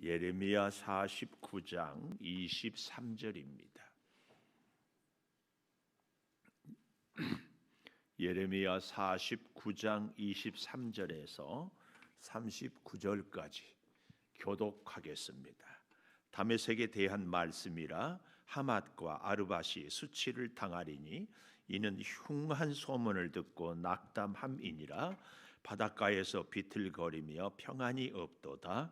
예레미야 49장 23절입니다. 예레미야 49장 23절에서 39절까지 교독하겠습니다. 다메섹에 대한 말씀이라 하맛과 아르밧이 수치를 당하리니 이는 흉한 소문을 듣고 낙담함이니라. 바닷가에서 비틀거리며 평안이 없도다.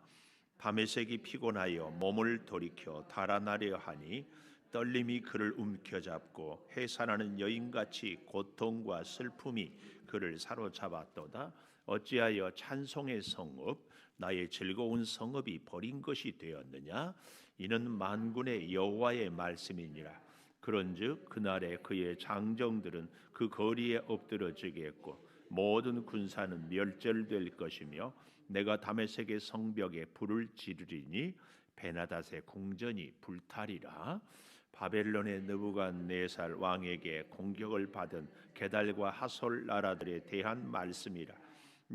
다메섹이 피곤하여 몸을 돌이켜 달아나려 하니 떨림이 그를 움켜잡고 해산하는 여인같이 고통과 슬픔이 그를 사로잡았도다. 어찌하여 찬송의 성읍 나의 즐거운 성읍이 버린 것이 되었느냐? 이는 만군의 여호와의 말씀이니라. 그런즉 그날에 그의 장정들은 그 거리에 엎드러지겠고 모든 군사는 멸절될 것이며 내가 다메섹의 성벽에 불을 지르리니 베나닷의 궁전이 불타리라. 바벨론의 느부갓네살 왕에게 공격을 받은 게달과 하솔 나라들에 대한 말씀이라.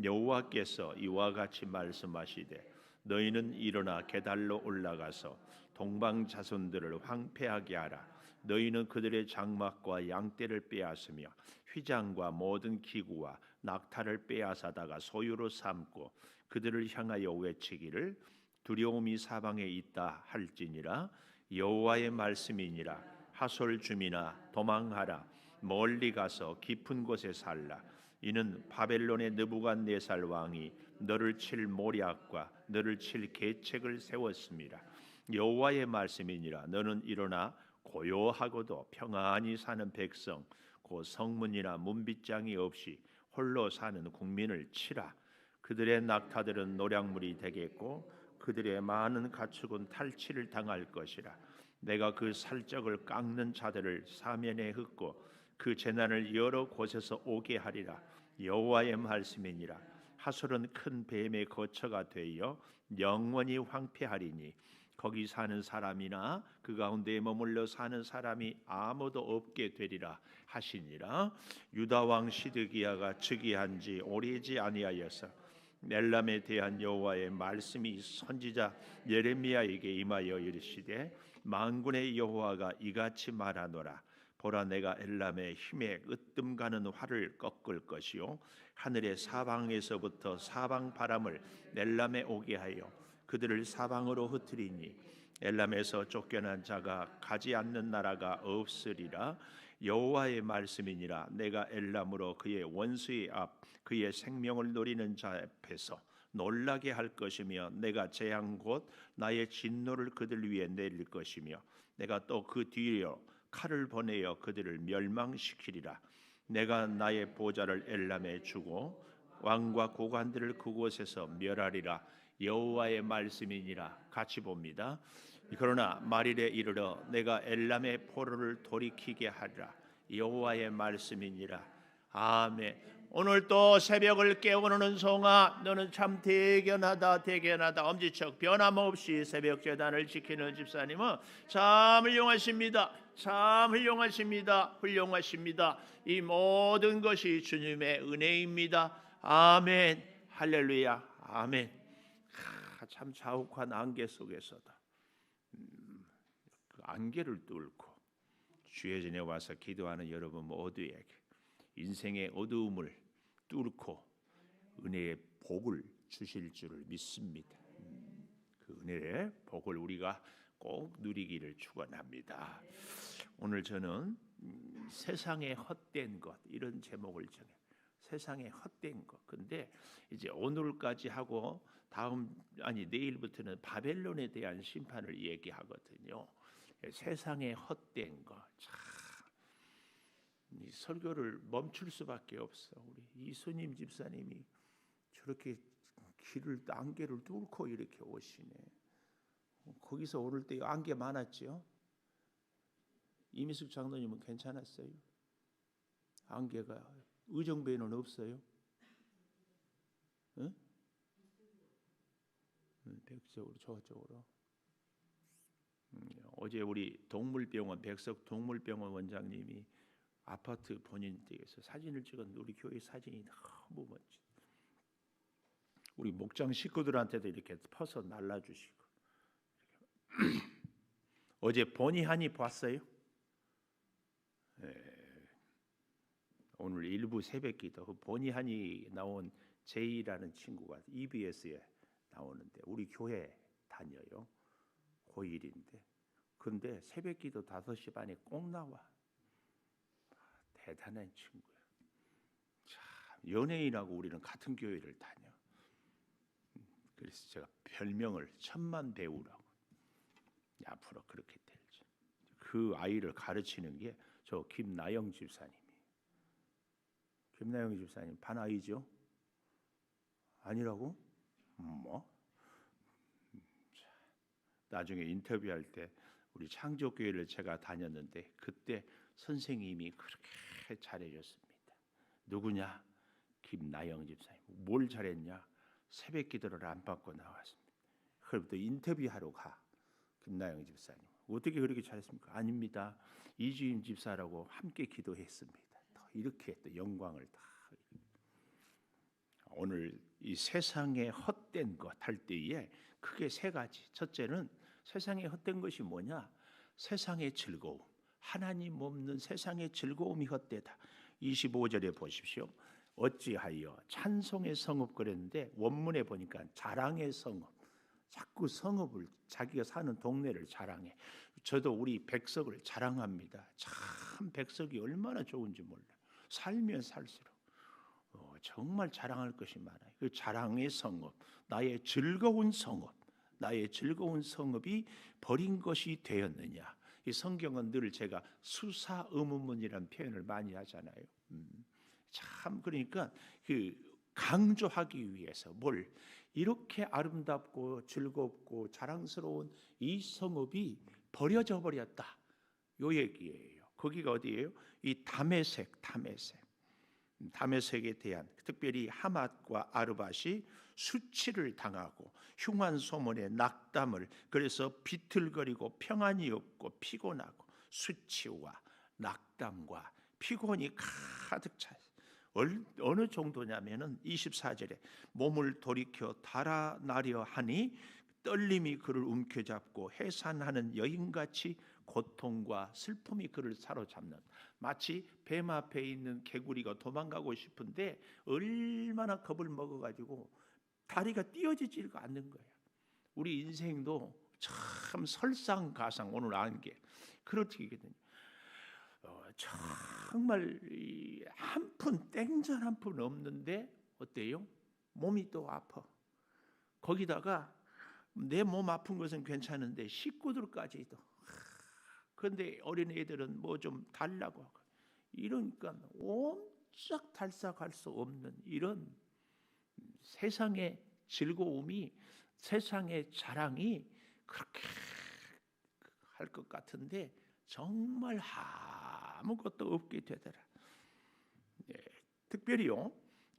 여호와께서 이와 같이 말씀하시되 너희는 일어나 게달로 올라가서 동방 자손들을 황폐하게 하라. 너희는 그들의 장막과 양떼를 빼앗으며 휘장과 모든 기구와 낙타를 빼앗아다가 소유로 삼고 그들을 향하여 외치기를 두려움이 사방에 있다 할지니라. 여호와의 말씀이니라. 하솔 주민아 도망하라. 멀리 가서 깊은 곳에 살라. 이는 바벨론의 느부갓네살 왕이 너를 칠 모략과 너를 칠 계책을 세웠습니다. 여호와의 말씀이니라. 너는 일어나 고요하고도 평안히 사는 백성 곧 성문이나 문빗장이 없이 홀로 사는 국민을 치라. 그들의 낙타들은 노략물이 되겠고 그들의 많은 가축은 탈취를 당할 것이라. 내가 그 살적을 깎는 자들을 사면에 흩고 그 재난을 여러 곳에서 오게 하리라. 여호와의 말씀이니라. 하솔은 큰 뱀의 거처가 되어 영원히 황폐하리니 거기 사는 사람이나 그 가운데에 머물러 사는 사람이 아무도 없게 되리라 하시니라. 유다 왕 시드기야가 즉위한 지 오래지 아니하여서 엘람에 대한 여호와의 말씀이 선지자 예레미야에게 임하여 이르시되 만군의 여호와가 이같이 말하노라. 보라 내가 엘람의 힘에 으뜸가는 활을 꺾을 것이요 하늘의 사방에서부터 사방 바람을 엘람에 오게 하여 그들을 사방으로 흩으리니 엘람에서 쫓겨난 자가 가지 않는 나라가 없으리라. 여호와의 말씀이니라. 내가 엘람으로 그의 원수의 앞 그의 생명을 노리는 자 앞에서 놀라게 할 것이며 내가 재앙 곧 나의 진노를 그들 위에 내릴 것이며 내가 또 그 뒤로 칼을 보내어 그들을 멸망시키리라. 내가 나의 보좌를 엘람에 주고 왕과 고관들을 그곳에서 멸하리라. 여호와의 말씀이니라. 같이 봅니다. 그러나 말일에 이르러 내가 엘람의 포로를 돌이키게 하리라. 여호와의 말씀이니라. 아멘. 오늘 또 새벽을 깨우는 은송아 너는 참 대견하다 대견하다. 엄지척 변함없이 새벽 제단을 지키는 집사님은 참 훌륭하십니다. 참 훌륭하십니다. 훌륭하십니다. 이 모든 것이 주님의 은혜입니다. 아멘. 할렐루야. 아멘. 참 자욱한 안개 속에서다. 그 안개를 뚫고 주의 전에 와서 기도하는 여러분 모두에게 인생의 어두움을 뚫고 은혜의 복을 주실 줄을 믿습니다. 그 은혜의 복을 우리가 꼭 누리기를 축원합니다. 오늘 저는 세상의 헛된 것 이런 제목을 정해. 세상의 헛된 것. 근데 이제 오늘까지 하고 내일부터는 바벨론에 대한 심판을 얘기하거든요. 세상의 헛된 것. 참 이 설교를 멈출 수밖에 없어. 우리 이수님 집사님이 저렇게 길을 안개를 뚫고 이렇게 오시네. 거기서 오를 때 안개 많았죠? 이미숙 장로님은 괜찮았어요? 안개가 의정부에는 없어요? 응? 백석으로 저쪽으로. 어제 우리 동물병원 백석 동물병원 원장님이 아파트 본인 댁에서 사진을 찍었는데 우리 교회 사진이 너무 멋지. 우리 목장 식구들한테도 이렇게 퍼서 날라주시고 어제 보니 하니 봤어요? 예, 오늘 일부 새벽기도 보니 하니 나온 제이라는 친구가 EBS에 나오는데 우리 교회 다녀요. 고1인데 근데 새벽기도 5시 반에 꼭 나와. 대단한 친구야. 참 연예인하고 우리는 같은 교회를 다녀. 그래서 제가 별명을 천만 배우라고. 앞으로 그렇게 될지. 그 아이를 가르치는 게 저 김나영 집사님이. 김나영 집사님 반아이죠? 아니라고? 뭐? 나중에 인터뷰할 때 우리 창조교회를 제가 다녔는데 그때 선생님이 그렇게 잘해줬습니다. 누구냐? 김나영 집사님. 뭘 잘했냐? 새벽 기도를 안 받고 나왔습니다. 그럼부터 인터뷰하러 가. 김나영 집사님. 어떻게 그렇게 잘했습니까? 아닙니다. 이주임 집사라고 함께 기도했습니다. 이렇게 또 영광을 다. 오늘 이 세상의 헛된 것 할 때에 크게 3가지. 첫째는 세상의 헛된 것이 뭐냐? 세상의 즐거움. 하나님 없는 세상의 즐거움이 헛되다. 25절에 보십시오. 어찌하여 찬송의 성읍 그랬는데 원문에 보니까 자랑의 성읍. 자꾸 성읍을 자기가 사는 동네를 자랑해. 저도 우리 백석을 자랑합니다. 참 백석이 얼마나 좋은지 몰라요. 살면 살수록 정말 자랑할 것이 많아요. 그 자랑의 성읍, 나의 즐거운 성읍, 나의 즐거운 성읍이 버린 것이 되었느냐. 이 성경은 늘 제가 수사 의문문이라는 표현을 많이 하잖아요. 참 그러니까 그 강조하기 위해서 뭘 이렇게 아름답고 즐겁고 자랑스러운 이 성읍이 버려져 버렸다. 요 얘기예요. 거기가 어디예요? 이 다메섹. 다메섹에 대한 특별히 하맛과 아르밧이 수치를 당하고 흉한 소문에 낙담을 그래서 비틀거리고 평안이 없고 피곤하고 수치와 낙담과 피곤이 가득 차. 어느 정도냐면은 24절에 몸을 돌이켜 달아나려 하니 떨림이 그를 움켜잡고 해산하는 여인같이 고통과 슬픔이 그를 사로잡는 마치 뱀 앞에 있는 개구리가 도망가고 싶은데 얼마나 겁을 먹어가지고 다리가 띄어지지가 않는 거야. 우리 인생도 참 설상가상 오늘 아는 게 그렇거든요. 정말 한 푼 땡전 한 푼 없는데 어때요? 몸이 또 아파. 거기다가 내 몸 아픈 것은 괜찮은데 식구들까지도. 그런데 어린애들은 뭐 좀 달라고 하고 이러니까 옴짝 달싹할 수 없는 이런 세상의 즐거움이 세상의 자랑이 그렇게 할 것 같은데 정말 아무것도 없게 되더라. 예, 특별히요,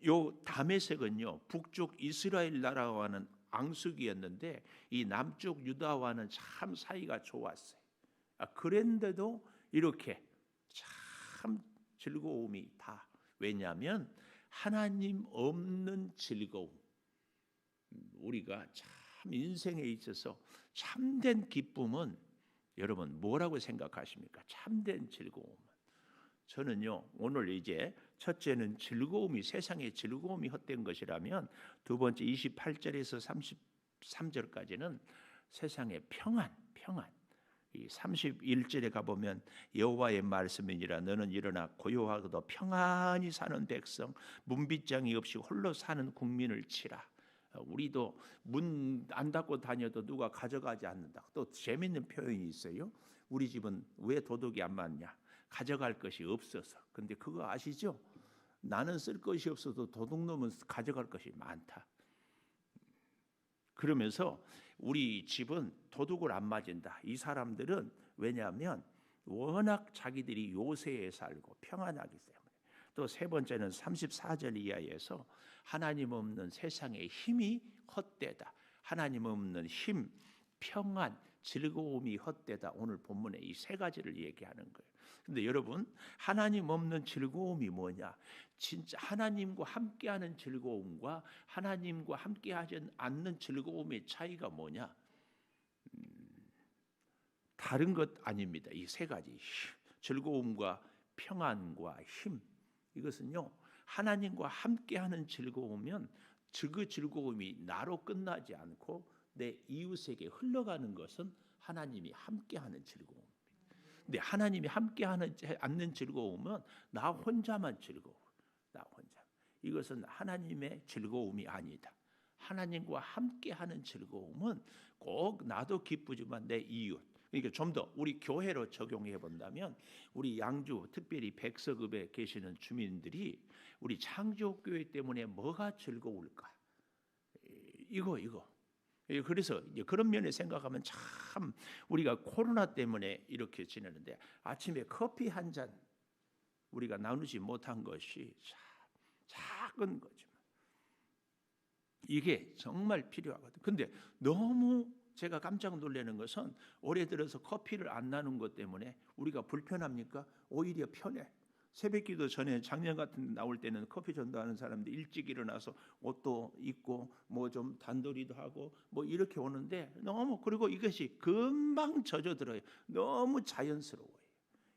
요 다메섹은요 북쪽 이스라엘 나라와는 앙숙이었는데 이 남쪽 유다와는 참 사이가 좋았어요. 그랬는데도 이렇게 참 즐거움이 다 왜냐하면 하나님 없는 즐거움. 우리가 참 인생에 있어서 참된 기쁨은 여러분 뭐라고 생각하십니까? 참된 즐거움은 저는요 오늘 이제 첫째는 즐거움이 세상의 즐거움이 헛된 것이라면 두 번째 28절에서 33절까지는 세상의 평안. 이 31절에 가보면 여호와의 말씀이니라 너는 일어나 고요하고도 평안히 사는 백성 문빗장이 없이 홀로 사는 국민을 치라. 우리도 문 안 닫고 다녀도 누가 가져가지 않는다. 또 재밌는 표현이 있어요. 우리 집은 왜 도둑이 안 맞냐? 가져갈 것이 없어서. 근데 그거 아시죠? 나는 쓸 것이 없어도 도둑놈은 가져갈 것이 많다. 그러면서 우리 집은 도둑을 안 맞은다. 이 사람들은 왜냐하면 워낙 자기들이 요새에 살고 평안하기 때문에. 또 세 번째는 34절 이하에서 하나님 없는 세상의 힘이 헛되다. 하나님 없는 힘, 평안, 즐거움이 헛되다. 오늘 본문에 이 3가지를 얘기하는 거예요. 근데 여러분 하나님 없는 즐거움이 뭐냐? 진짜 하나님과 함께하는 즐거움과 하나님과 함께하지 않는 즐거움의 차이가 뭐냐? 다른 것 아닙니다. 이 세 가지 즐거움과 평안과 힘, 이것은요 하나님과 함께하는 즐거우면 그 즐거움이 나로 끝나지 않고 내 이웃에게 흘러가는 것은 하나님이 함께하는 즐거움. 근데 하나님이 함께하는 않는 즐거움은 나 혼자만 즐거워. 나 혼자. 이것은 하나님의 즐거움이 아니다. 하나님과 함께하는 즐거움은 꼭 나도 기쁘지만 내 이웃. 그러니까 좀 더 우리 교회로 적용해 본다면 우리 양주 특별히 백서급에 계시는 주민들이 우리 창조교회 때문에 뭐가 즐거울까? 이거. 그래서 그런 면에 생각하면 참 우리가 코로나 때문에 이렇게 지내는데 아침에 커피 한 잔 우리가 나누지 못한 것이 참 작은 거지만 이게 정말 필요하거든. 근데 너무 제가 깜짝 놀라는 것은 올해 들어서 커피를 안 나눈 것 때문에 우리가 불편합니까? 오히려 편해. 새벽기도 전에 작년 같은 데 나올 때는 커피 전도하는 사람들 일찍 일어나서 옷도 입고 뭐 좀 단도리도 하고 뭐 이렇게 오는데 너무 그리고 이것이 금방 젖어들어요. 너무 자연스러워요.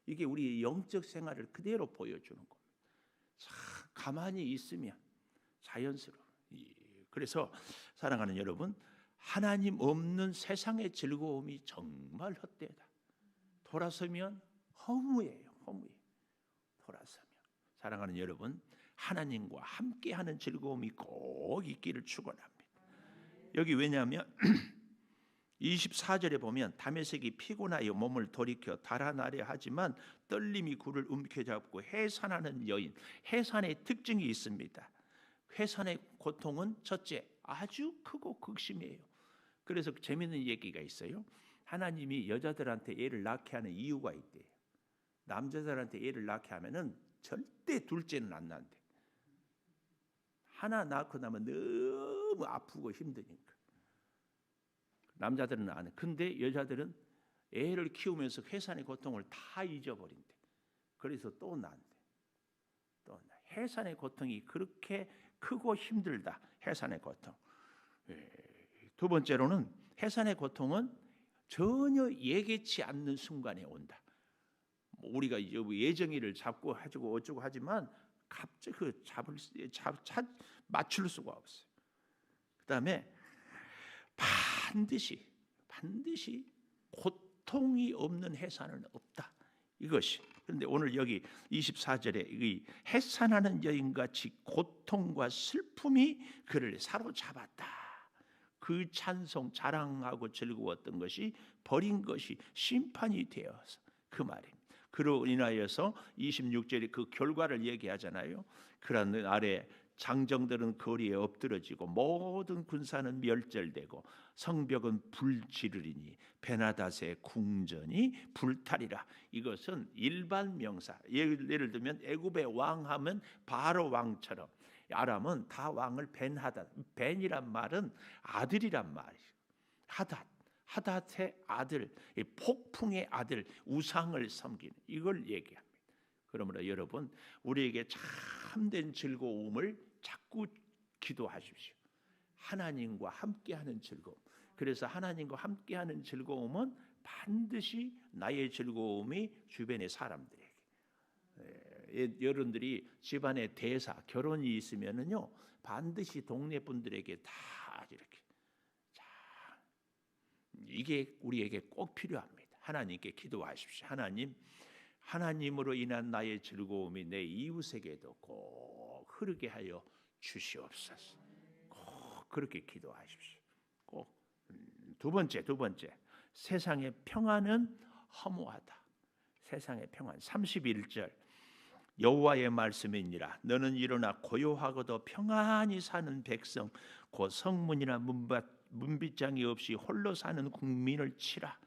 이게 우리 영적 생활을 그대로 보여주는 겁니다. 참 가만히 있으면 자연스러워. 그래서 사랑하는 여러분, 하나님 없는 세상의 즐거움이 정말 헛되다. 돌아서면 허무예요. 돌아서면 사랑하는 여러분, 하나님과 함께하는 즐거움이 꼭 있기를 축원합니다. 여기 왜냐하면 24절에 보면 다메섹이 피곤하여 몸을 돌이켜 달아나려 하지만 떨림이 굴을 움켜잡고 해산하는 여인. 해산의 특징이 있습니다. 해산의 고통은 첫째 아주 크고 극심해요. 그래서 재미있는 얘기가 있어요. 하나님이 여자들한테 애를 낳게 하는 이유가 있대요. 남자들한테 애를 낳게 하면은 절대 둘째는 안 낳는데 하나 낳고 나면 너무 아프고 힘드니까 남자들은 안 해. 근데 여자들은 애를 키우면서 해산의 고통을 다 잊어버린대. 그래서 또 낳는데 해산의 고통이 그렇게 크고 힘들다. 해산의 고통. 두 번째로는 해산의 고통은 전혀 예기치 않는 순간에 온다. 우리가 예정일을 잡고 하고 어쩌고 하지만 갑자기 맞출 수가 없어요. 그다음에 반드시 고통이 없는 해산은 없다. 이것이. 그런데 오늘 여기 24절에 이 해산하는 여인같이 고통과 슬픔이 그를 사로잡았다. 그 찬송 자랑하고 즐거웠던 것이 버린 것이 심판이 되어서 그 말입니다. 그로 인하여서 26절에 그 결과를 얘기하잖아요. 그런 날에 장정들은 거리에 엎드러지고 모든 군사는 멸절되고 성벽은 불지르리니 베나닷의 궁전이 불타리라. 이것은 일반 명사. 예를 들면 애굽의 왕하면 바로 왕처럼 아람은 다 왕을 벤하닷. 벤이란 말은 아들이란 말이에요. 하닷의 아들, 폭풍의 아들, 우상을 섬기는 이걸 얘기합니다. 그러므로 여러분 우리에게 참된 즐거움을 자꾸 기도하십시오. 하나님과 함께하는 즐거움. 그래서 하나님과 함께하는 즐거움은 반드시 나의 즐거움이 주변의 사람들에게. 여러분들이 집안에 대사, 결혼이 있으면은요 반드시 동네 분들에게 다 이렇게. 이게 우리에게 꼭 필요합니다. 하나님께 기도하십시오. 하나님으로 인한 나의 즐거움이 내 이웃에게도 꼭 흐르게 하여 주시옵소서. 꼭 그렇게 기도하십시오. 꼭. 두 번째 세상의 평안은 허무하다. 세상의 평안. 31절 여호와의 말씀이니라. 너는 일어나 고요하고도 평안히 사는 백성 곧 성문이나 문빗장이 없이 홀로 사는 국민을 치라.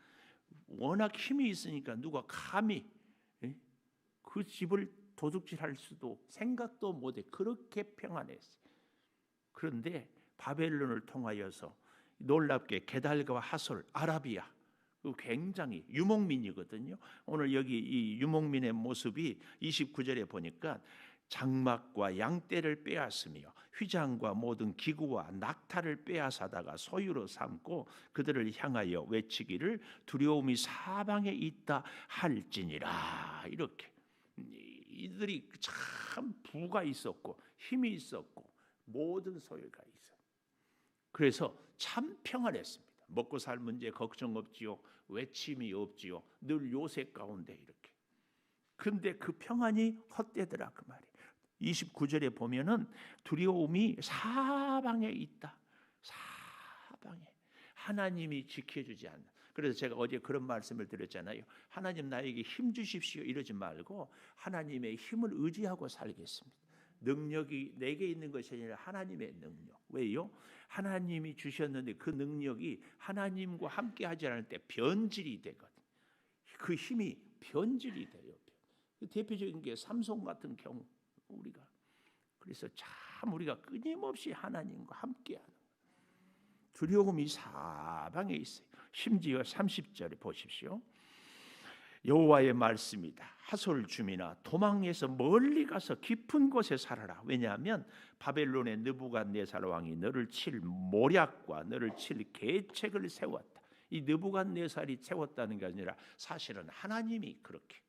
워낙 힘이 있으니까 누가 감히 그 집을 도둑질할 수도 생각도 못해. 그렇게 평안했어요. 그런데 바벨론을 통하여서 놀랍게 게달과 하솔, 아라비아 굉장히 유목민이거든요. 오늘 여기 이 유목민의 모습이 29절에 보니까 장막과 양떼를 빼앗으며 휘장과 모든 기구와 낙타를 빼앗아다가 소유로 삼고 그들을 향하여 외치기를 두려움이 사방에 있다 할지니라. 이렇게 이들이 참 부가 있었고 힘이 있었고 모든 소유가 있어. 그래서 참 평안했습니다. 먹고 살 문제 걱정 없지요. 외침이 없지요. 늘 요새 가운데 이렇게. 근데 그 평안이 헛되더라 그 말이에요. 29절에 보면은 두려움이 사방에 있다. 사방에. 하나님이 지켜주지 않는. 그래서 제가 어제 그런 말씀을 드렸잖아요. 하나님 나에게 힘 주십시오 이러지 말고 하나님의 힘을 의지하고 살겠습니다. 능력이 내게 있는 것이 아니라 하나님의 능력. 왜요? 하나님이 주셨는데 그 능력이 하나님과 함께 하지 않을 때 변질이 되거든요. 그 힘이 변질이 돼요. 대표적인 게 삼손 같은 경우 우리가 그래서 참 우리가 끊임없이 하나님과 함께하는 두려움이 사방에 있어요. 심지어 30절에 보십시오. 여호와의 말씀이다. 하솔 주민아 도망해서 멀리 가서 깊은 곳에 살아라. 왜냐하면 바벨론의 느부갓네살 왕이 너를 칠 모략과 너를 칠 계책을 세웠다. 이 느부갓네살이 세웠다는 게 아니라 사실은 하나님이 그렇게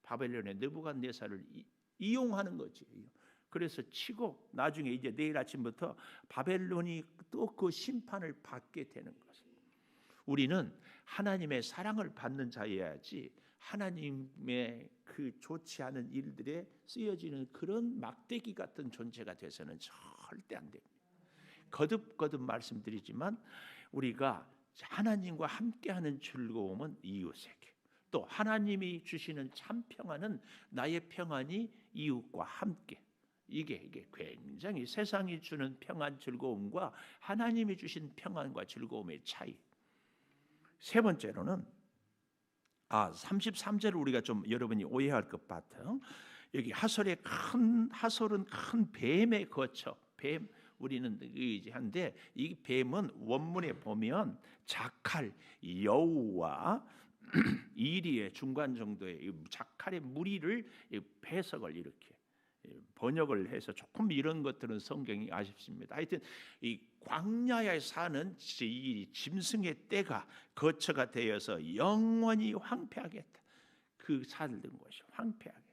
바벨론의 느부갓네살을 이용하는 거지. 그래서 치고 나중에 이제 내일 아침부터 바벨론이 또 그 심판을 받게 되는 것입니다. 우리는 하나님의 사랑을 받는 자여야지 하나님의 그 좋지 않은 일들에 쓰여지는 그런 막대기 같은 존재가 돼서는 절대 안 됩니다. 거듭거듭 말씀드리지만 우리가 하나님과 함께하는 즐거움은 이웃에게 또 하나님이 주시는 참 평안은 나의 평안이 이웃과 함께 이게 굉장히 세상이 주는 평안 즐거움과 하나님이 주신 평안과 즐거움의 차이. 세 번째로는 33절을 우리가 좀 여러분이 오해할 것 같아요. 여기 하솔은 큰 뱀에 거쳐 뱀 우리는 의지한데 이 뱀은 원문에 보면 자칼 여우와 이리의 중간 정도의 자칼의 무리를 해석을 이렇게 번역을 해서 조금 이런 것들은 성경이 아쉽습니다. 하여튼 이 광야에 사는 이 짐승의 떼가 거처가 되어서 영원히 황폐하겠다. 그 살던 곳이 황폐하겠다.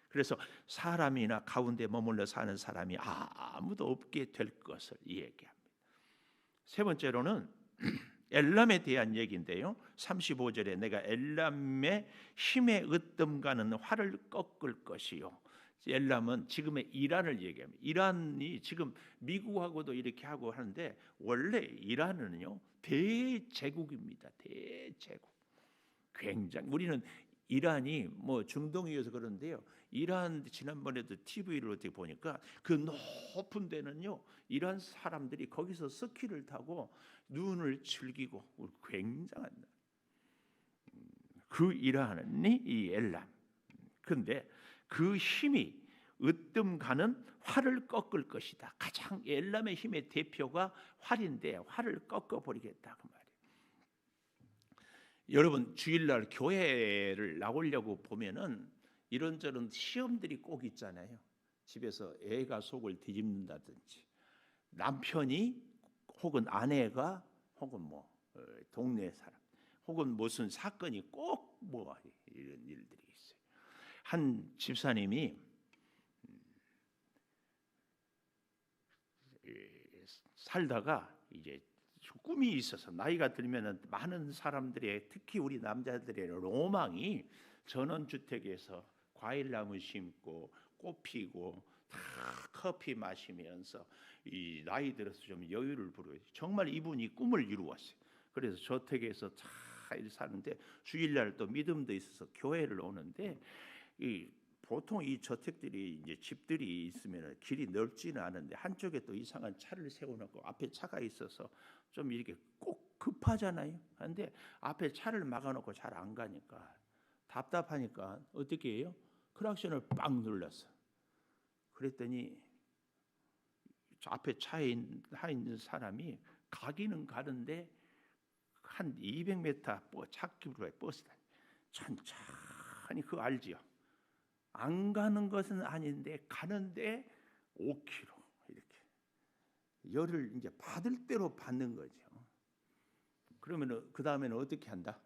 그래서 사람이나 가운데 머물러 사는 사람이 아무도 없게 될 것을 얘기합니다. 세 번째로는 엘람에 대한 얘기인데요. 35절에 내가 엘람의 힘에 으뜸가는 활을 꺾을 것이요. 엘람은 지금의 이란을 얘기합니다. 이란이 지금 미국하고도 이렇게 하고 하는데 원래 이란은요 대제국입니다. 대제국. 굉장히 우리는 이란이 뭐 중동이어서 그런데요. 이란 지난번에도 TV를 어떻게 보니까 그 높은 데는요 이란 사람들이 거기서 스키를 타고 눈을 즐기고 굉장한 그 이란이 이 엘람. 근데 그 힘이 으뜸가는 활을 꺾을 것이다. 가장 엘람의 힘의 대표가 활인데 활을 꺾어버리겠다 그 말이에요. 여러분 주일날 교회를 나오려고 보면은 이런저런 시험들이 꼭 있잖아요. 집에서 애가 속을 뒤집는다든지 남편이 혹은 아내가 혹은 뭐 동네 사람 혹은 무슨 사건이 꼭 뭐 이런 일들이 있어요. 한 집사님이 살다가 이제 꿈이 있어서 나이가 들면은 많은 사람들의 특히 우리 남자들의 로망이 전원주택에서 과일나무 심고 꽃 피고 다 커피 마시면서 이 나이 들어서 좀 여유를 부려요. 정말 이분이 꿈을 이루었어요. 그래서 저택에서 잘 사는데 주일날 또 믿음도 있어서 교회를 오는데 이 보통 이 저택들이 이제 집들이 있으면 길이 넓지는 않은데 한쪽에 또 이상한 차를 세워놓고 앞에 차가 있어서 좀 이렇게 꼭 급하잖아요. 그런데 앞에 차를 막아놓고 잘 안 가니까 답답하니까 어떻게 해요? 클락션을 빵 눌렀어. 그랬더니 앞에 차에 있는 사람이 가기는 가는데 한 200m 차길로 버스 다니. 천천히 그거 알지요? 안 가는 것은 아닌데 가는데 5km 이렇게 열을 이제 받을 대로 받는 거죠. 그러면 그 다음에는 어떻게 한다?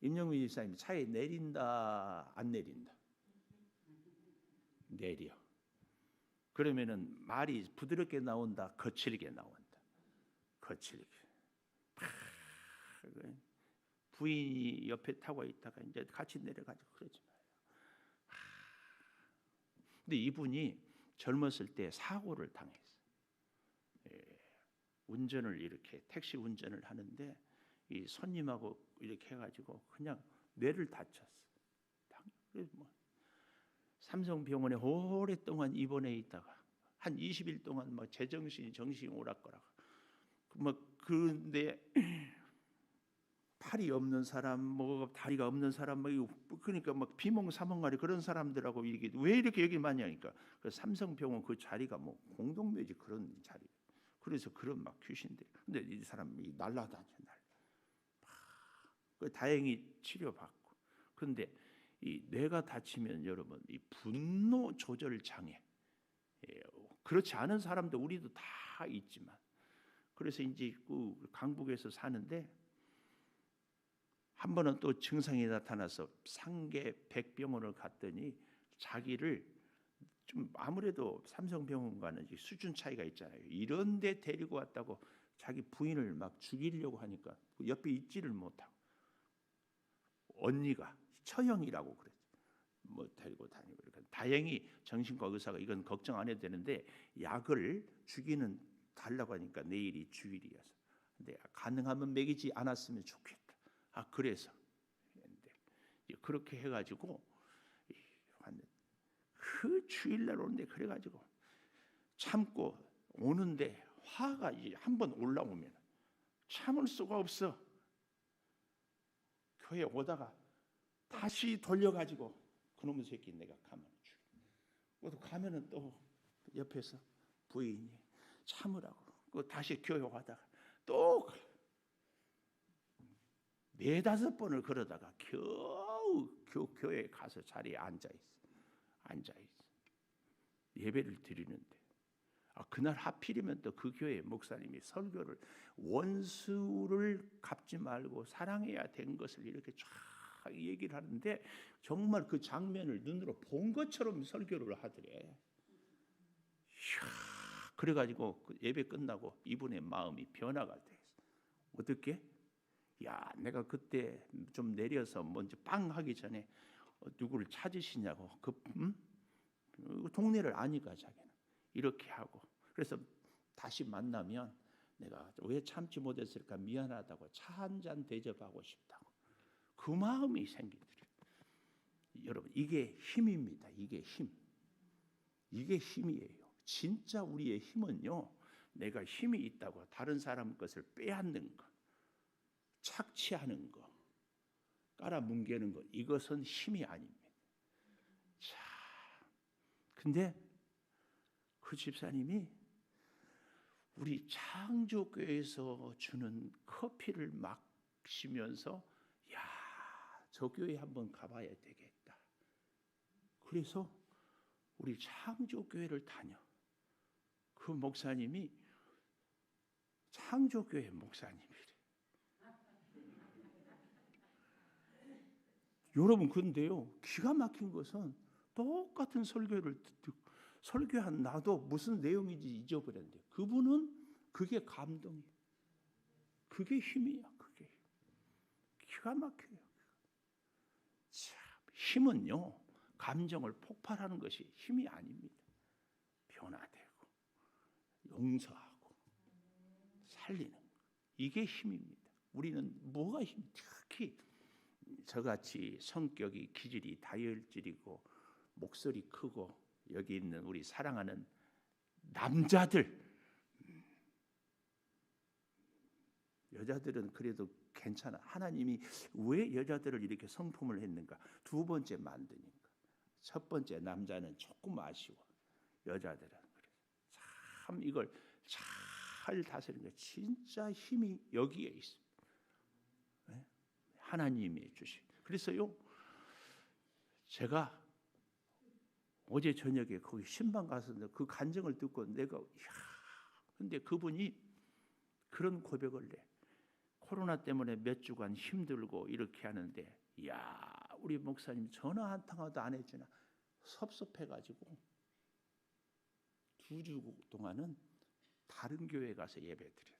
임영민 집사님이 차에 내린다, 안 내린다? 내려. 그러면은 말이 부드럽게 나온다, 거칠게 나온다? 거칠게. 부인이 옆에 타고 있다가 이제 같이 내려가지고 그러지 마요. 근데 이분이 젊었을 때 사고를 당했어요. 운전을 이렇게 택시 운전을 하는데 이 손님하고 이렇게 해가지고 그냥 뇌를 다쳤어. 그래서 뭐 삼성병원에 오랫동안 입원해 있다가 한 20일 동안 뭐 제정신이 정신이 오락가락. 뭐 그런데 팔이 없는 사람, 뭐 다리가 없는 사람, 뭐 그러니까 막 비몽사몽간에 그런 사람들하고 이게 왜 이렇게 얘기 많이 하니까 그 삼성병원 그 자리가 뭐 공동묘지 그런 자리. 그래서 그런 막 귀신들. 근데 이 사람이 날라다녀. 다행히 치료받고. 그런데 이 뇌가 다치면 여러분 이 분노 조절 장애. 그렇지 않은 사람도 우리도 다 있지만 그래서 이제 그 강북에서 사는데 한 번은 또 증상이 나타나서 상계 백병원을 갔더니 자기를 좀 아무래도 삼성병원과는 수준 차이가 있잖아요. 이런 데 데리고 왔다고 자기 부인을 막 죽이려고 하니까 옆에 있지를 못하고 언니가 처형이라고 그랬죠. 뭐 데리고 다니고 그러니까 다행히 정신과 의사가 이건 걱정 안 해도 되는데 약을 주기는 달라고 하니까 내일이 주일이어서 근데 가능하면 먹이지 않았으면 좋겠다. 그래서 그렇게 해가지고 그 주일날 오는데 그래가지고 참고 오는데 화가 이제 한번 올라오면 참을 수가 없어. 교회 오다가 다시 돌려가지고 그놈의 새끼 내가 가만히 죽여. 또 가면은 또 옆에서 부인이 참으라고. 다시 교회 오다가 또 4-5번을 걸어다가 겨우 교회에 가서 자리에 앉아 있어. 예배를 드리는데 그날 하필이면 또 그 교회 목사님이 설교를 원수를 갚지 말고 사랑해야 된 것을 이렇게 쫙 얘기를 하는데 정말 그 장면을 눈으로 본 것처럼 설교를 하더래. 그래가지고 예배 끝나고 이분의 마음이 변화가 돼. 어떻게? 야, 내가 그때 좀 내려서 먼저 빵 하기 전에 누구를 찾으시냐고. 동네를 아니까 자기는 이렇게 하고 그래서 다시 만나면 내가 왜 참지 못했을까 미안하다고 차 한 잔 대접하고 싶다고 그 마음이 생기더래요. 여러분 이게 힘입니다. 이게 힘이에요. 진짜 우리의 힘은요 내가 힘이 있다고 다른 사람 것을 빼앗는 것 착취하는 거 깔아뭉개는 것 이것은 힘이 아닙니다. 자, 근데 그 집사님이 우리 창조교회에서 주는 커피를 마시면서 야, 저 교회 한번 가봐야 되겠다. 그래서 우리 창조교회를 다녀. 그 목사님이 창조교회 목사님이래. 여러분 근데요 기가 막힌 것은 똑같은 설교를 듣고 설교한 나도 무슨 내용인지 잊어버렸는데 그분은 그게 감동이에요. 그게 힘이야. 그게 기가 막혀요. 참, 힘은요 감정을 폭발하는 것이 힘이 아닙니다. 변화되고 용서하고 살리는 거. 이게 힘입니다. 우리는 뭐가 힘? 특히 저같이 성격이 기질이 다혈질이고 목소리 크고 여기 있는 우리 사랑하는 남자들 여자들은 그래도 괜찮아. 하나님이 왜 여자들을 이렇게 성품을 했는가? 2번째 만드니까. 첫 번째 남자는 조금 아쉬워. 여자들은 그래. 참 이걸 잘 다스리는 게 진짜 힘이 여기에 있습니다. 하나님이 주신. 그래서요 제가 어제 저녁에 거기 신방 가서 그 간증을 듣고 내가 근데 그분이 그런 고백을 내. 코로나 때문에 몇 주간 힘들고 이렇게 하는데 우리 목사님 전화 한 통화도 안 해주나 섭섭해가지고 2주 동안은 다른 교회 가서 예배드려.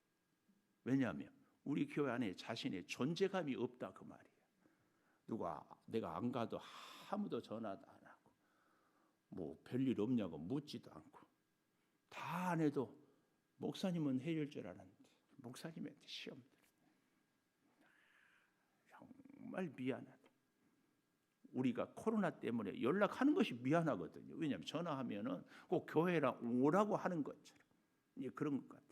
왜냐하면 우리 교회 안에 자신의 존재감이 없다 그 말이야. 내가 안 가도 아무도 전화도 안 하고 뭐 별일 없냐고 묻지도 않고 다 안 해도 목사님은 해줄 줄 알았는데 목사님한테 시험 정말 미안하다. 우리가 코로나 때문에 연락하는 것이 미안하거든요. 왜냐하면 전화하면은 꼭 교회랑 오라고 하는 것처럼 그런 것 같아요.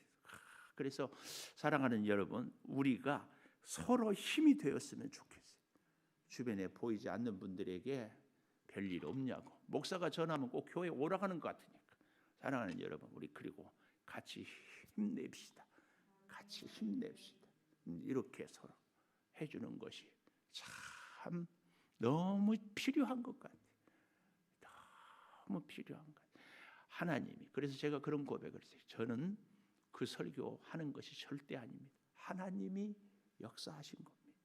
그래서 사랑하는 여러분, 우리가 서로 힘이 되었으면 좋겠어요. 주변에 보이지 않는 분들에게 별일 없냐고 목사가 전화하면 꼭 교회 오라고 하는 것 같으니까 사랑하는 여러분, 우리 그리고 같이 힘냅시다. 같이 힘냅시다. 이렇게 서로 해주는 것이 참 너무 필요한 것 같아요. 너무 필요한 것 같아요. 하나님이 그래서 제가 그런 고백을 했어요. 저는 그 설교하는 것이 절대 아닙니다. 하나님이 역사하신 겁니다.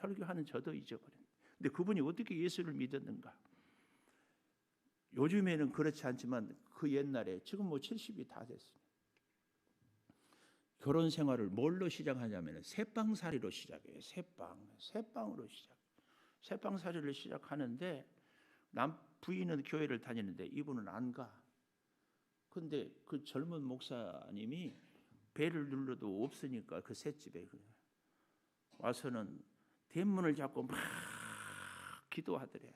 설교하는 저도 잊어버렸는데 근데 그분이 어떻게 예수를 믿었는가? 요즘에는 그렇지 않지만 그 옛날에 지금 뭐 70이 다 됐어요. 결혼 생활을 뭘로 시작하냐면 새빵살이로 시작해요. 새빵으로 시작. 새빵살이를 시작하는데 남 부인은 교회를 다니는데 이분은 안 가. 근데 그 젊은 목사님이 배를 눌러도 없으니까 그 셋집에 와서는 대문을 잡고 막 기도하더래.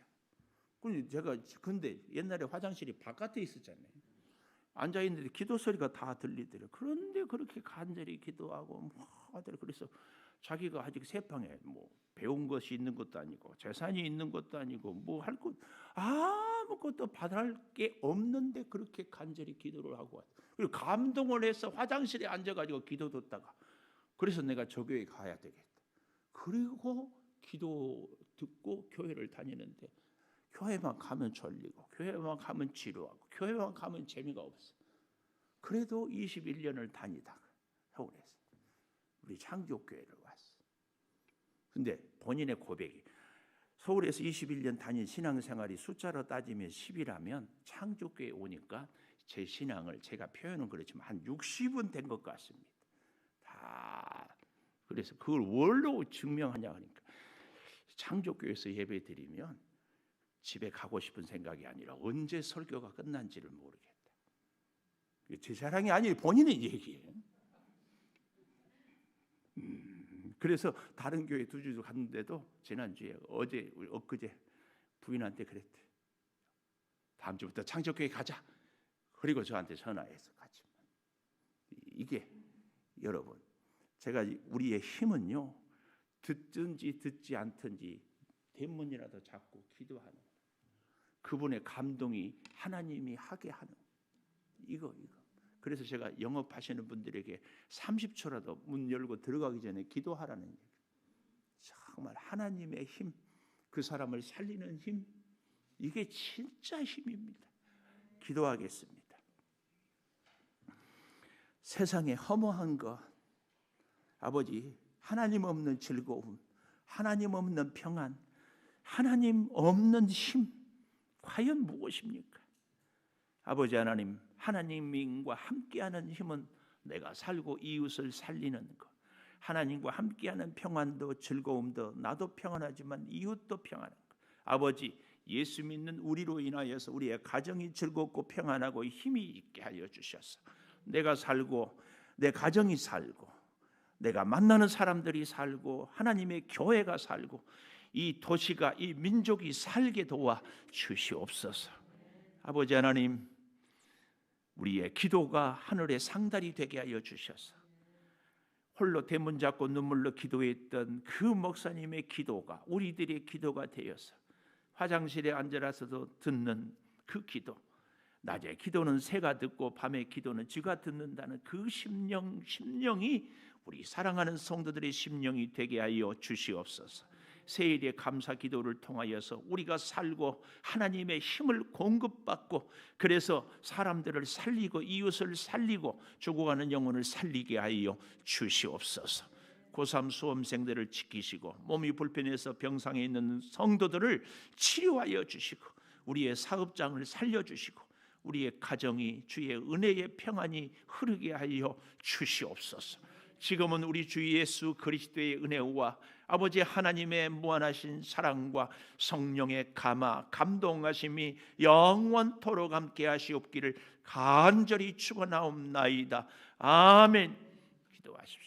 근데 옛날에 화장실이 바깥에 있었잖아요. 앉아 있는데 기도 소리가 다 들리더래. 그런데 그렇게 간절히 기도하고 하더래. 그래서 자기가 아직 세상에 뭐 배운 것이 있는 것도 아니고 재산이 있는 것도 아니고 뭐 할 것 아무것도 받을 게 없는데 그렇게 간절히 기도를 하고 왔다. 그리고 감동을 해서 화장실에 앉아가지고 기도 듣다가 그래서 내가 저 교회 가야 되겠다. 그리고 기도 듣고 교회를 다니는데 교회만 가면 졸리고 교회만 가면 지루하고 교회만 가면 재미가 없어. 그래도 21년을 다니다가 서울에서 우리 창조교회를 왔어. 근데 본인의 고백이 서울에서 21년 다닌 신앙생활이 숫자로 따지면 10이라면 창조교회에 오니까 제 신앙을 제가 표현은 그렇지만 한 60은 된 것 같습니다. 다 그래서 그걸 뭘로 증명하냐 하니까 창조교회에서 예배드리면 집에 가고 싶은 생각이 아니라 언제 설교가 끝난지를 모르겠다. 제 자랑이 아니에요. 본인의 얘기예요. 그래서 다른 교회 2주 갔는데도 지난주에 엊그제 부인한테 그랬대. 다음 주부터 창조교회 가자. 그리고 저한테 전화해서 같이. 이게 여러분 제가 우리의 힘은요 듣든지 듣지 않든지 대문이라도 잡고 기도하는 그분의 감동이 하나님이 하게 하는 이거 그래서 제가 영업하시는 분들에게 30초라도 문 열고 들어가기 전에 기도하라는 얘기. 정말 하나님의 힘, 그 사람을 살리는 힘, 이게 진짜 힘입니다. 기도하겠습니다. 세상에 허무한 것, 아버지, 하나님 없는 즐거움, 하나님 없는 평안, 하나님 없는 힘, 과연 무엇입니까? 아버지 하나님, 하나님과 함께하는 힘은 내가 살고 이웃을 살리는 것, 하나님과 함께하는 평안도 즐거움도 나도 평안하지만 이웃도 평안한 것. 아버지, 예수 믿는 우리로 인하여서 우리의 가정이 즐겁고 평안하고 힘이 있게 하여 주셔서 내가 살고 내 가정이 살고 내가 만나는 사람들이 살고 하나님의 교회가 살고 이 도시가 이 민족이 살게 도와 주시옵소서. 아버지 하나님, 우리의 기도가 하늘의 상달이 되게 하여 주셔서 홀로 대문 잡고 눈물로 기도했던 그 목사님의 기도가 우리들의 기도가 되어서 화장실에 앉아서도 듣는 그 기도, 낮에 기도는 새가 듣고 밤에 기도는 쥐가 듣는다는 그 심령이 우리 사랑하는 성도들의 심령이 되게 하여 주시옵소서. 세일의 감사 기도를 통하여서 우리가 살고 하나님의 힘을 공급받고, 그래서 사람들을 살리고 이웃을 살리고 죽어가는 영혼을 살리게 하여 주시옵소서. 고3 수험생들을 지키시고, 몸이 불편해서 병상에 있는 성도들을 치료하여 주시고, 우리의 사업장을 살려주시고, 우리의 가정이 주의 은혜의 평안이 흐르게 하여 주시옵소서. 지금은 우리 주 예수 그리스도의 은혜와 아버지 하나님의 무한하신 사랑과 성령의 감화 감동하심이 영원토록 함께 하시옵기를 간절히 축원하옵나이다. 아멘. 기도하십시오.